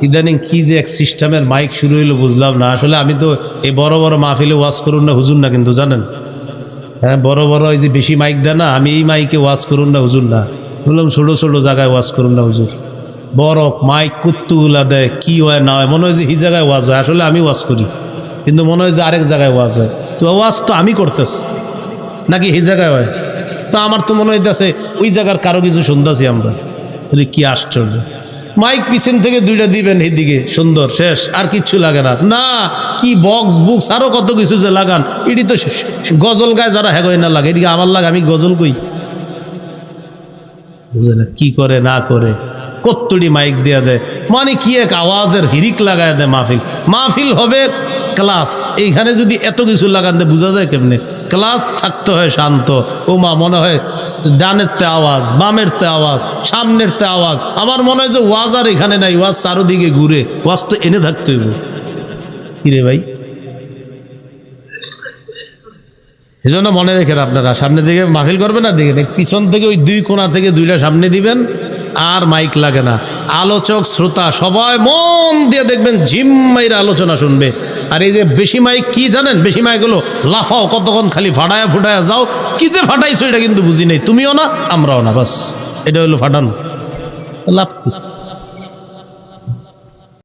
ইদানিং কি যে এক সিস্টেমের মাইক শুরু হইলো বুঝলাম না। আসলে আমি তো এই বড় বড় মাহফিলে ওয়াজ করুন না হুজুর না, কিন্তু জানেন, হ্যাঁ বড় বড় এই যে বেশি মাইক দেয় না, আমি এই মাইকে ওয়াজ করুন না হুজুর না, বললাম ছোটো ছোটো জায়গায় ওয়াজ করুন না হুজুর। বড় মাইক কুত্তুগুলা দেয়, কি হয় না হয়, মনে হয় যে এই জায়গায় ওয়াজ হয়, আসলে আমি ওয়াজ করি, কিন্তু মনে হয় যে আরেক জায়গায় ওয়াজ হয়। তো ওয়াজ তো আমি করতেছি নাকি এই জায়গায় হয়? তো আমার তো মনে হইতেছে ওই জায়গার কারো কিছু শুনতেছি আমরা। কি আশ্চর্য! মাইক পিছন থেকে দুইটা দিবেন, এইদিকে সুন্দর, শেষ, আর কিচ্ছু লাগে না। না, কি বক্স বুকস আরো কত কিছু যে লাগান, এটি তো গজল গায়ে যারা হ্যাগোয় না লাগে, এদিকে আমার লাগে, আমি গজল কই, বুঝে না কি করে না করে, কত্তুড়ি মাইক দিয়ে দেয়, মানে কি এক আওয়াজের হিরিক লাগায় দেয়। মাহফিল মাহফিল হবে ক্লাস, এইখানে যদি এত কিছু লাগান দেয় বোঝা যায় কেমনে? ক্লাস থাকতে হয় শান্ত। ও মা, মনে হয় ডানের তে আওয়াজ, বামের তে আওয়াজ, সামনের তে আওয়াজ। আমার মনে হয় যে ওয়াজ আর এখানে নাই, ওয়াজ চারোদিকে ঘুরে, ওয়াজ তো এনে থাকতে হইব। কিরে ভাই, এই জন্য মনে রেখেন আপনারা, সামনে দিকে মাহফিল করবেন না, দেখেন পিছন থেকে ওই দুই কোণা থেকে দুইটা সামনে দিবেন, আর মাইক লাগে না। আলোচক শ্রোতা সবাই মন দিয়ে দেখবেন, ঝিম্মাইরা আলোচনা শুনবে। আর এই যে বেশি মাইক কি জানেন, বেশি মাইক হলো লাফাও কতক্ষণ, খালি ফাটায়া ফুটায়া যাও, কি যে ফাটাইছো এটা কিন্তু বুঝি নেই, তুমিও না আমরাও না, বাস এটা হলো ফাটানো, লাভ কি?